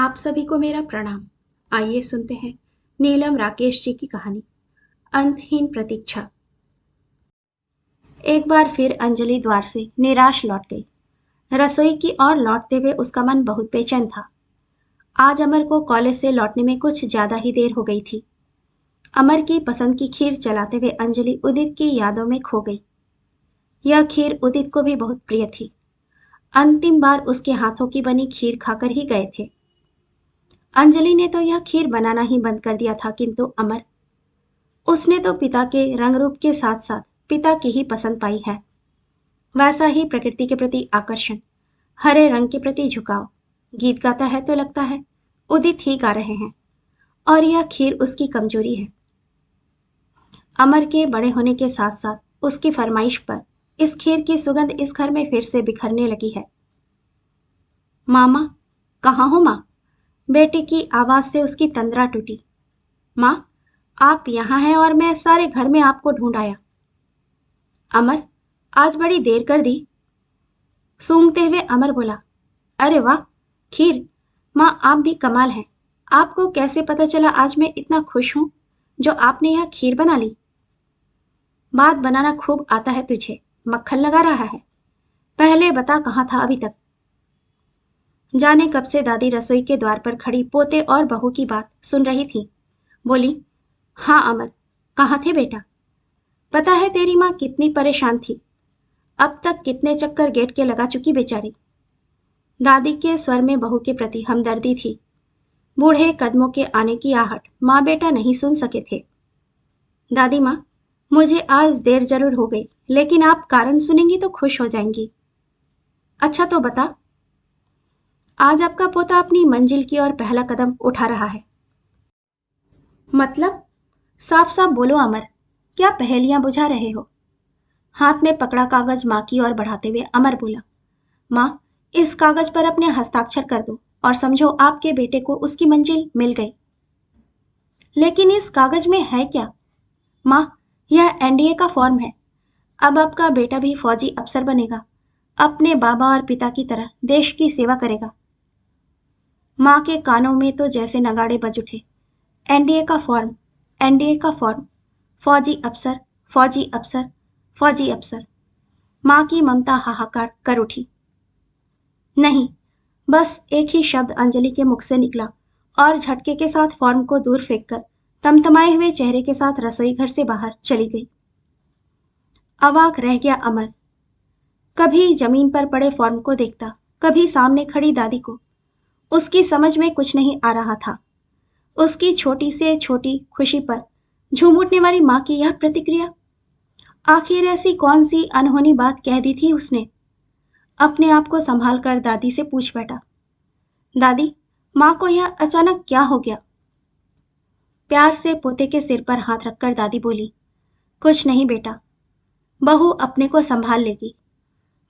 आप सभी को मेरा प्रणाम। आइए सुनते हैं नीलम राकेश जी की कहानी अंतहीन प्रतीक्षा। एक बार फिर अंजलि द्वार से निराश लौट गई। रसोई की ओर लौटते हुए उसका मन बहुत बेचैन था। आज अमर को कॉलेज से लौटने में कुछ ज्यादा ही देर हो गई थी। अमर की पसंद की खीर चलाते हुए अंजलि उदित की यादों में खो गई। यह खीर उदित को भी बहुत प्रिय थी। अंतिम बार उसके हाथों की बनी खीर खाकर ही गए थे। अंजलि ने तो यह खीर बनाना ही बंद कर दिया था, किंतु अमर, उसने तो पिता के रंग रूप के साथ साथ पिता की ही पसंद पाई है। वैसा ही प्रकृति के प्रति आकर्षण, हरे रंग के प्रति झुकाव। गीत गाता है तो लगता है उदित ही गा रहे हैं, और यह खीर उसकी कमजोरी है। अमर के बड़े होने के साथ साथ उसकी फरमाइश पर इस खीर की सुगंध इस घर में फिर से बिखरने लगी है। मामा, कहाँ हो माँ? बेटे की आवाज से उसकी तंद्रा टूटी। माँ, आप यहाँ हैं और मैं सारे घर में आपको ढूंढ आया। अमर, आज बड़ी देर कर दी। सूंघते हुए अमर बोला, अरे वाह, खीर! माँ, आप भी कमाल हैं। आपको कैसे पता चला आज मैं इतना खुश हूं जो आपने यह खीर बना ली? बात बनाना खूब आता है तुझे, मक्खन लगा रहा है। पहले बता, कहाँ था अभी तक? जाने कब से दादी रसोई के द्वार पर खड़ी पोते और बहू की बात सुन रही थी। बोली, हाँ अमर, कहाँ थे बेटा? पता है तेरी माँ कितनी परेशान थी। अब तक कितने चक्कर गेट के लगा चुकी बेचारी। दादी के स्वर में बहू के प्रति हमदर्दी थी। बूढ़े कदमों के आने की आहट माँ बेटा नहीं सुन सके थे। दादी माँ, मुझे आज देर जरूर हो गई, लेकिन आप कारण सुनेंगी तो खुश हो जाएंगी। अच्छा तो बता। आज आपका पोता अपनी मंजिल की ओर पहला कदम उठा रहा है। मतलब? साफ साफ बोलो अमर, क्या पहेलियां बुझा रहे हो? हाथ में पकड़ा कागज माँ की ओर बढ़ाते हुए अमर बोला, माँ, इस कागज पर अपने हस्ताक्षर कर दो और समझो आपके बेटे को उसकी मंजिल मिल गई। लेकिन इस कागज में है क्या? माँ, यह एनडीए का फॉर्म है। अब आपका बेटा भी फौजी अफसर बनेगा, अपने बाबा और पिता की तरह देश की सेवा करेगा। माँ के कानों में तो जैसे नगाड़े बज उठे। एनडीए का फॉर्म, एनडीए का फॉर्म, फौजी अफसर, फौजी अफसर, फौजी अफसर। माँ की ममता हाहाकार कर उठी। नहीं, बस एक ही शब्द अंजलि के मुख से निकला और झटके के साथ फॉर्म को दूर फेंककर तमतमाए हुए चेहरे के साथ रसोई घर से बाहर चली गई। अवाक रह गया अमर। कभी जमीन पर पड़े फॉर्म को देखता, कभी सामने खड़ी दादी को। उसकी समझ में कुछ नहीं आ रहा था। उसकी छोटी से छोटी खुशी पर झूम उठने वाली माँ की यह प्रतिक्रिया। आखिर ऐसी कौन सी अनहोनी बात कह दी थी उसने? अपने आप को संभाल कर दादी से पूछ बैठा, दादी, माँ को यह अचानक क्या हो गया? प्यार से पोते के सिर पर हाथ रखकर दादी बोली, कुछ नहीं बेटा, बहू अपने को संभाल लेगी।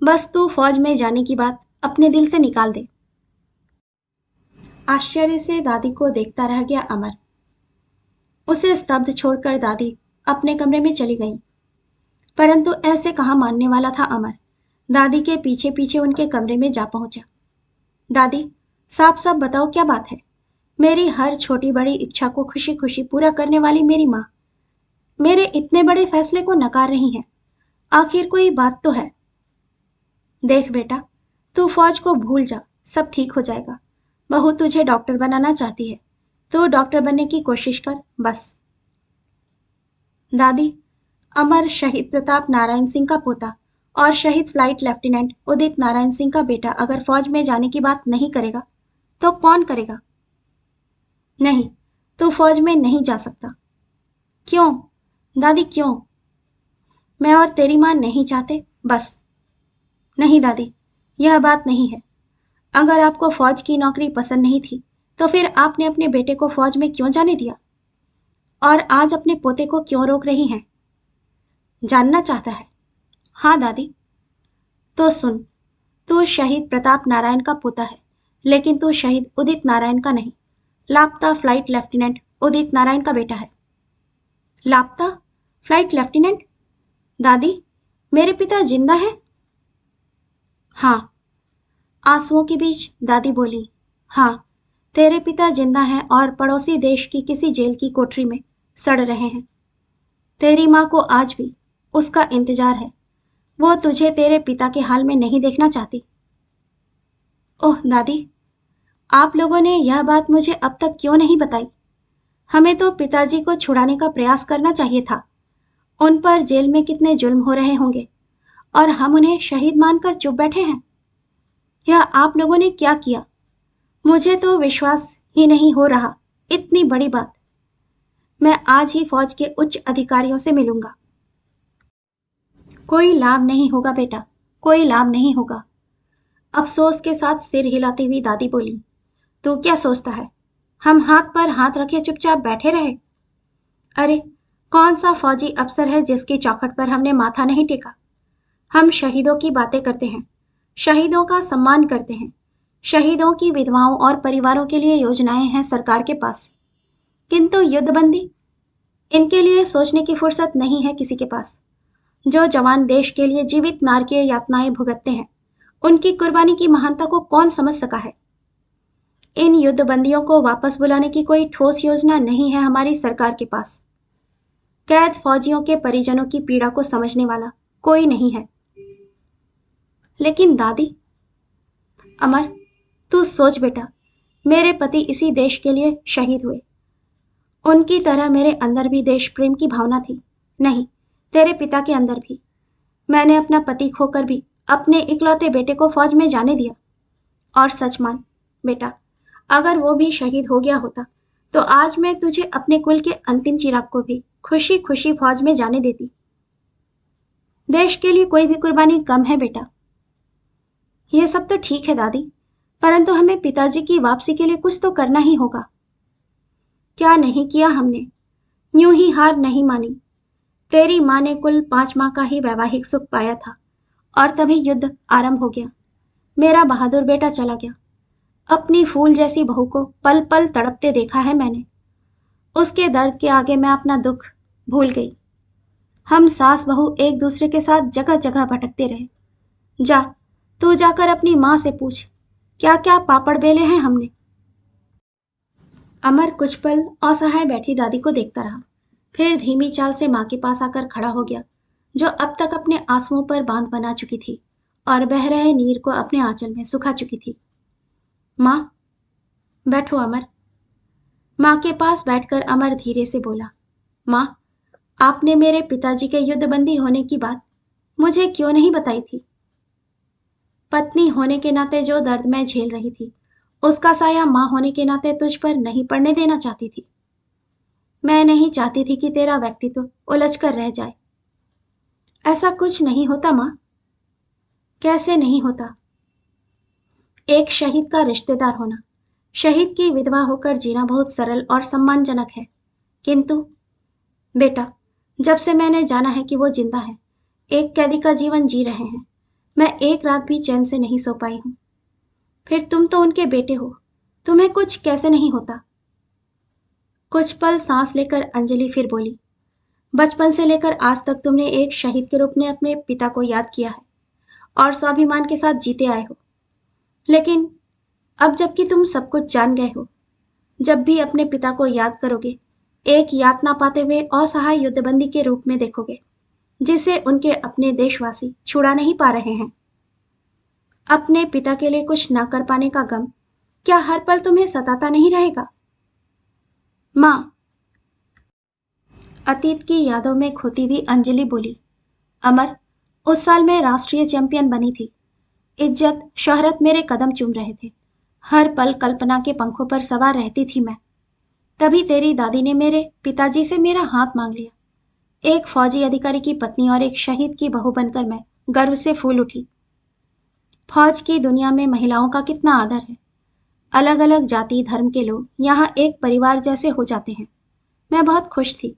बस तू फौज में जाने की बात अपने दिल से निकाल दे। आश्चर्य से दादी को देखता रह गया अमर। उसे स्तब्ध छोड़कर दादी अपने कमरे में चली गई। परंतु ऐसे कहाँ मानने वाला था अमर। दादी के पीछे पीछे उनके कमरे में जा पहुंचा। दादी, साफ साफ बताओ क्या बात है? मेरी हर छोटी बड़ी इच्छा को खुशी खुशी पूरा करने वाली मेरी माँ मेरे इतने बड़े फैसले को नकार रही है। आखिर कोई बात तो है। देख बेटा, तू फौज को भूल जा, सब ठीक हो जाएगा। बहू तुझे डॉक्टर बनाना चाहती है, तो डॉक्टर बनने की कोशिश कर, बस। दादी, अमर शहीद प्रताप नारायण सिंह का पोता और शहीद फ्लाइट लेफ्टिनेंट उदित नारायण सिंह का बेटा अगर फौज में जाने की बात नहीं करेगा तो कौन करेगा? नहीं, तू फौज में नहीं जा सकता। क्यों? दादी, क्यों? मैं और तेरी माँ नहीं चाहते, बस। नहीं दादी, यह बात नहीं है। अगर आपको फौज की नौकरी पसंद नहीं थी तो फिर आपने अपने बेटे को फौज में क्यों जाने दिया? और आज अपने पोते को क्यों रोक रही हैं? जानना चाहता है? हाँ दादी। तो सुन, तू शहीद प्रताप नारायण का पोता है, लेकिन तू शहीद उदित नारायण का नहीं, लापता फ्लाइट लेफ्टिनेंट उदित नारायण का बेटा है। लापता फ्लाइट लेफ्टिनेंट? दादी, मेरे पिता जिंदा है? हाँ। आंसुओं के बीच दादी बोली, हाँ, तेरे पिता जिंदा हैं और पड़ोसी देश की किसी जेल की कोठरी में सड़ रहे हैं। तेरी माँ को आज भी उसका इंतजार है। वो तुझे तेरे पिता के हाल में नहीं देखना चाहती। ओह दादी, आप लोगों ने यह बात मुझे अब तक क्यों नहीं बताई? हमें तो पिताजी को छुड़ाने का प्रयास करना चाहिए था। उन पर जेल में कितने जुल्म हो रहे होंगे और हम उन्हें शहीद मानकर चुप बैठे हैं। यह आप लोगों ने क्या किया? मुझे तो विश्वास ही नहीं हो रहा। इतनी बड़ी बात। मैं आज ही फौज के उच्च अधिकारियों से मिलूंगा। कोई लाभ नहीं होगा बेटा, कोई लाभ नहीं होगा। अफसोस के साथ सिर हिलाती हुई दादी बोली, तू क्या सोचता है हम हाथ पर हाथ रखे चुपचाप बैठे रहे? अरे, कौन सा फौजी अफसर है जिसकी चौखट पर हमने माथा नहीं टेका? हम शहीदों की बातें करते हैं, शहीदों का सम्मान करते हैं। शहीदों की विधवाओं और परिवारों के लिए योजनाएं हैं सरकार के पास। किंतु युद्धबंदी, इनके लिए सोचने की फुर्सत नहीं है किसी के पास। जो जवान देश के लिए जीवित नारकीय यातनाएं भुगतते हैं, उनकी कुर्बानी की महानता को कौन समझ सका है? इन युद्धबंदियों को वापस बुलाने की कोई ठोस योजना नहीं है हमारी सरकार के पास। कैद फौजियों के परिजनों की पीड़ा को समझने वाला कोई नहीं है। लेकिन दादी, अमर, तू सोच बेटा, मेरे पति इसी देश के लिए शहीद हुए। उनकी तरह मेरे अंदर भी देश प्रेम की भावना थी। नहीं, तेरे पिता के अंदर भी। मैंने अपना पति खोकर भी अपने इकलौते बेटे को फौज में जाने दिया। और सच मान बेटा, अगर वो भी शहीद हो गया होता तो आज मैं तुझे अपने कुल के अंतिम चिराग को भी खुशी खुशी फौज में जाने देती। देश के लिए कोई भी कुर्बानी कम है बेटा। ये सब तो ठीक है दादी, परंतु हमें पिताजी की वापसी के लिए कुछ तो करना ही होगा। क्या नहीं किया हमने? यूं ही हार नहीं मानी। तेरी माँ ने कुल 5 माह का ही वैवाहिक सुख पाया था और तभी युद्ध आरंभ हो गया। मेरा बहादुर बेटा चला गया। अपनी फूल जैसी बहू को पल पल तड़पते देखा है मैंने। उसके दर्द के आगे मैं अपना दुख भूल गई। हम सास बहू एक दूसरे के साथ जगह जगह भटकते रहे। जा, तू जाकर अपनी माँ से पूछ, क्या क्या पापड़ बेले हैं हमने। अमर कुछ पल असहाय बैठी दादी को देखता रहा, फिर धीमी चाल से माँ के पास आकर खड़ा हो गया, जो अब तक अपने आंसुओं पर बांध बना चुकी थी और बह रहे नीर को अपने आंचल में सुखा चुकी थी। माँ, बैठो अमर। माँ के पास बैठकर अमर धीरे से बोला, माँ, आपने मेरे पिताजी के युद्धबंदी होने की बात मुझे क्यों नहीं बताई थी? पत्नी होने के नाते जो दर्द मैं झेल रही थी, उसका साया माँ होने के नाते तुझ पर नहीं पड़ने देना चाहती थी। मैं नहीं चाहती थी कि तेरा व्यक्तित्व उलझ कर रह जाए। ऐसा कुछ नहीं होता माँ। कैसे नहीं होता? एक शहीद का रिश्तेदार होना, शहीद की विधवा होकर जीना बहुत सरल और सम्मानजनक है। किंतु बेटा, जब से मैंने जाना है कि वो जिंदा है, एक कैदी का जीवन जी रहे हैं, मैं एक रात भी चैन से नहीं सो पाई हूँ। फिर तुम तो उनके बेटे हो, तुम्हें कुछ कैसे नहीं होता? कुछ पल सांस लेकर अंजलि फिर बोली, बचपन से लेकर आज तक तुमने एक शहीद के रूप में अपने पिता को याद किया है और स्वाभिमान के साथ जीते आए हो। लेकिन अब जबकि तुम सब कुछ जान गए हो, जब भी अपने पिता को याद करोगे, एक यातना पाते हुए असहाय युद्धबंदी के रूप में देखोगे, जिसे उनके अपने देशवासी छुड़ा नहीं पा रहे हैं। अपने पिता के लिए कुछ ना कर पाने का गम क्या हर पल तुम्हें सताता नहीं रहेगा? माँ, अतीत की यादों में खोती हुई अंजलि बोली, अमर, उस साल मैं राष्ट्रीय चैंपियन बनी थी। इज्जत शोहरत मेरे कदम चूम रहे थे। हर पल कल्पना के पंखों पर सवार रहती थी मैं। तभी तेरी दादी ने मेरे पिताजी से मेरा हाथ मांग लिया। एक फौजी अधिकारी की पत्नी और एक शहीद की बहू बनकर मैं गर्व से फूल उठी। फौज की दुनिया में महिलाओं का कितना आदर है। अलग अलग जाति धर्म के लोग यहाँ एक परिवार जैसे हो जाते हैं। मैं बहुत खुश थी।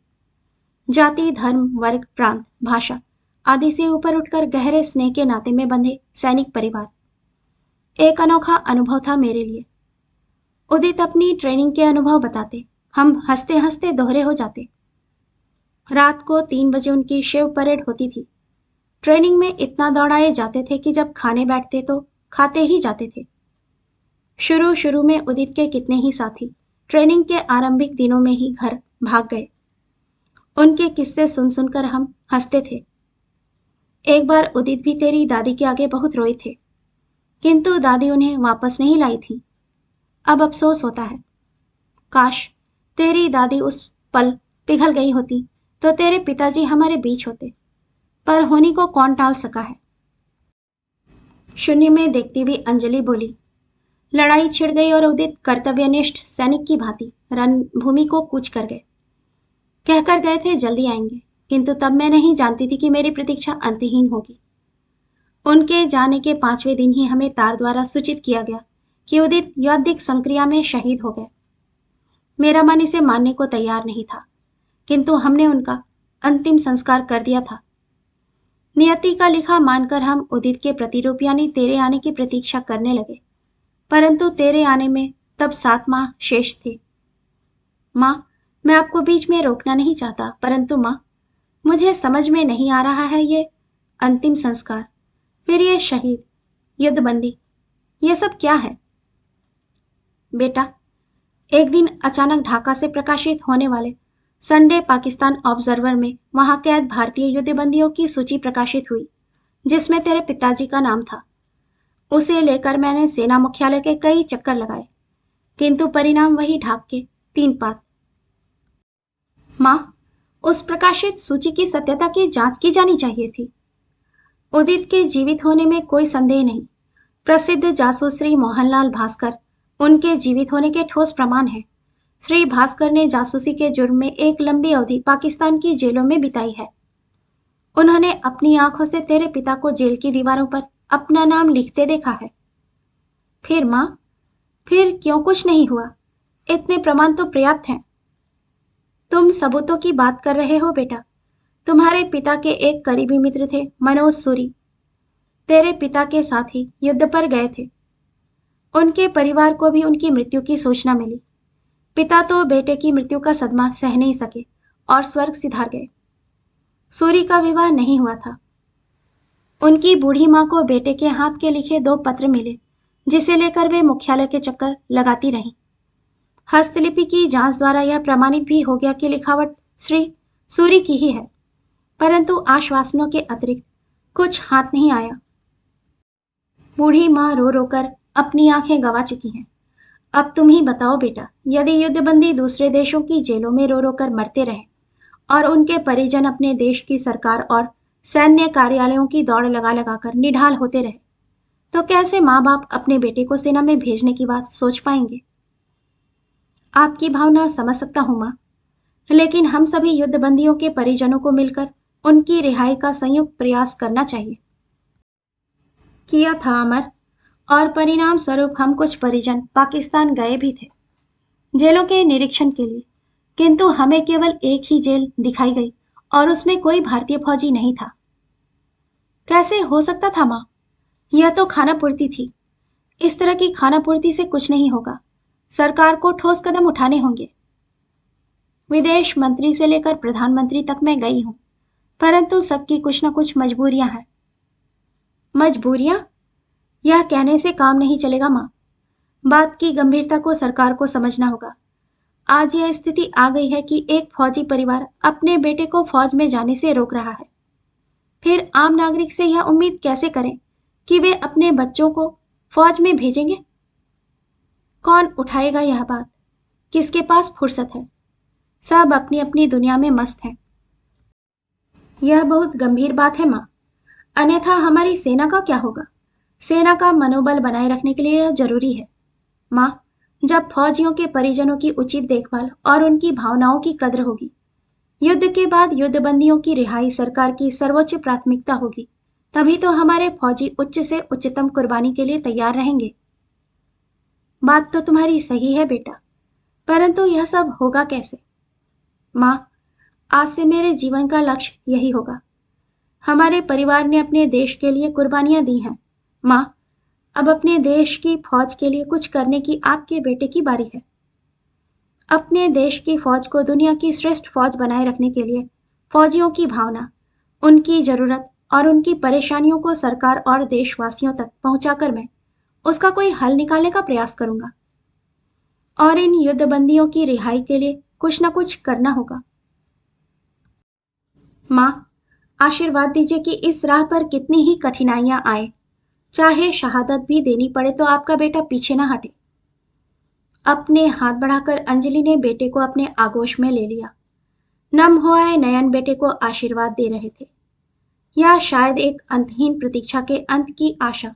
जाति धर्म वर्ग प्रांत भाषा आदि से ऊपर उठकर गहरे स्नेह के नाते में बंधे सैनिक परिवार एक अनोखा अनुभव था मेरे लिए। उदित अपनी ट्रेनिंग के अनुभव बताते, हम हंसते हंसते दोहरे हो जाते। रात को 3 बजे उनकी शिव परेड होती थी। ट्रेनिंग में इतना दौड़ाए जाते थे कि जब खाने बैठते तो खाते ही जाते थे। शुरू शुरू में उदित के कितने ही साथी ट्रेनिंग के आरंभिक दिनों में ही घर भाग गए। उनके किस्से सुन सुनकर हम हंसते थे। एक बार उदित भी तेरी दादी के आगे बहुत रोए थे, किंतु दादी उन्हें वापस नहीं लाई थी। अब अफसोस होता है। काश तेरी दादी उस पल पिघल गई होती तो तेरे पिताजी हमारे बीच होते, पर होनी को कौन टाल सका है। शून्य में देखती हुई अंजलि बोली। लड़ाई छिड़ गई और उदित कर्तव्यनिष्ठ सैनिक की भांति रणभूमि को कूच कर गए। कहकर गए थे जल्दी आएंगे, किंतु तब मैं नहीं जानती थी कि मेरी प्रतीक्षा अंतहीन होगी। उनके जाने के 5वें दिन ही हमें तार द्वारा सूचित किया गया कि उदित यौद्धिक संक्रिया में शहीद हो गए। मेरा मन इसे मानने को तैयार नहीं था, किंतु हमने उनका अंतिम संस्कार कर दिया था। नियति का लिखा मानकर हम उदित के प्रतिरूप यानी तेरे आने की प्रतीक्षा करने लगे, परंतु तेरे आने में तब 7 माह शेष थे। माँ, मैं आपको बीच में रोकना नहीं चाहता, परंतु माँ, मुझे समझ में नहीं आ रहा है ये अंतिम संस्कार, फिर ये शहीद, युद्धबंदी, ये सब क्या है? बेटा, एक दिन अचानक ढाका से प्रकाशित होने वाले संडे पाकिस्तान ऑब्जर्वर में वहां कैद भारतीय युद्धबंदियों की सूची प्रकाशित हुई, जिसमें तेरे पिताजी का नाम था। उसे लेकर मैंने सेना मुख्यालय के कई चक्कर लगाए, किंतु परिणाम वही ढाक के 3 पात। माँ, उस प्रकाशित सूची की सत्यता की जांच की जानी चाहिए थी। उदित के जीवित होने में कोई संदेह नहीं। प्रसिद्ध जासूस श्री मोहनलाल भास्कर उनके जीवित होने के ठोस प्रमाण हैं। श्री भास्कर ने जासूसी के जुर्म में एक लंबी अवधि पाकिस्तान की जेलों में बिताई है। उन्होंने अपनी आंखों से तेरे पिता को जेल की दीवारों पर अपना नाम लिखते देखा है। फिर माँ, फिर क्यों कुछ नहीं हुआ? इतने प्रमाण तो पर्याप्त हैं। तुम सबूतों की बात कर रहे हो बेटा। तुम्हारे पिता के एक करीबी मित्र थे मनोज सूरी, तेरे पिता के साथ ही युद्ध पर गए थे। उनके परिवार को भी उनकी मृत्यु की सूचना मिली। पिता तो बेटे की मृत्यु का सदमा सह नहीं सके और स्वर्ग सिधार गए। सूरी का विवाह नहीं हुआ था। उनकी बूढ़ी माँ को बेटे के हाथ के लिखे 2 पत्र मिले, जिसे लेकर वे मुख्यालय के चक्कर लगाती रहीं। हस्तलिपि की जांच द्वारा यह प्रमाणित भी हो गया कि लिखावट श्री सूरी की ही है, परंतु आश्वासनों के अतिरिक्त कुछ हाथ नहीं आया। बूढ़ी माँ रो रोकर अपनी आंखें गंवा चुकी हैं। अब तुम ही बताओ बेटा, यदि युद्धबंदी दूसरे देशों की जेलों में रो रो कर मरते रहे और उनके परिजन अपने देश की सरकार और सैन्य कार्यालयों की दौड़ लगा लगा कर निढाल होते रहे, तो कैसे माँ बाप अपने बेटे को सेना में भेजने की बात सोच पाएंगे? आपकी भावना समझ सकता हूं माँ, लेकिन हम सभी युद्धबंदियों के परिजनों को मिलकर उनकी रिहाई का संयुक्त प्रयास करना चाहिए। किया था अमर, और परिणाम स्वरूप हम कुछ परिजन पाकिस्तान गए भी थे जेलों के निरीक्षण के लिए, किंतु हमें केवल एक ही जेल दिखाई गई और उसमें कोई भारतीय फौजी नहीं था। कैसे हो सकता था माँ? यह तो खानापूर्ति थी। इस तरह की खानापूर्ति से कुछ नहीं होगा। सरकार को ठोस कदम उठाने होंगे। विदेश मंत्री से लेकर प्रधानमंत्री तक मैं गई हूं, परंतु सबकी कुछ न कुछ मजबूरियां हैं। मजबूरियां? यह कहने से काम नहीं चलेगा माँ। बात की गंभीरता को सरकार को समझना होगा। आज यह स्थिति आ गई है कि एक फौजी परिवार अपने बेटे को फौज में जाने से रोक रहा है। फिर आम नागरिक से यह उम्मीद कैसे करें कि वे अपने बच्चों को फौज में भेजेंगे? कौन उठाएगा यह बात? किसके पास फुर्सत है? सब अपनी अपनी दुनिया में मस्त हैं। यह बहुत गंभीर बात है माँ, अन्यथा हमारी सेना का क्या होगा? सेना का मनोबल बनाए रखने के लिए यह जरूरी है। माँ, जब फौजियों के परिजनों की उचित देखभाल और उनकी भावनाओं की कद्र होगी, युद्ध के बाद युद्धबंदियों की रिहाई सरकार की सर्वोच्च प्राथमिकता होगी, तभी तो हमारे फौजी उच्च से उच्चतम कुर्बानी के लिए तैयार रहेंगे। बात तो तुम्हारी सही है बेटा, परंतु यह सब होगा कैसे? माँ, आज से मेरे जीवन का लक्ष्य यही होगा। हमारे परिवार ने अपने देश के लिए कुर्बानियां दी हैं। माँ, अब अपने देश की फौज के लिए कुछ करने की आपके बेटे की बारी है। अपने देश की फौज को दुनिया की श्रेष्ठ फौज बनाए रखने के लिए फौजियों की भावना, उनकी जरूरत और उनकी परेशानियों को सरकार और देशवासियों तक पहुंचाकर मैं उसका कोई हल निकालने का प्रयास करूंगा और इन युद्धबंदियों की रिहाई के लिए कुछ न कुछ करना होगा। माँ, आशीर्वाद दीजिए कि इस राह पर कितनी ही कठिनाइयां आए, चाहे शहादत भी देनी पड़े तो आपका बेटा पीछे ना हटे। अपने हाथ बढ़ाकर अंजलि ने बेटे को अपने आगोश में ले लिया। नम हो आए नयन बेटे को आशीर्वाद दे रहे थे, या शायद एक अंतहीन प्रतीक्षा के अंत की आशा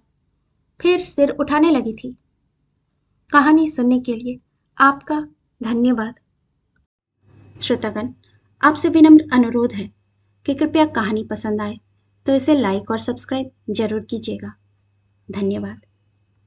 फिर सिर उठाने लगी थी। कहानी सुनने के लिए आपका धन्यवाद। श्रोतागण, आपसे विनम्र अनुरोध है कि कृपया कहानी पसंद आए तो इसे लाइक और सब्सक्राइब जरूर कीजिएगा। धन्यवाद।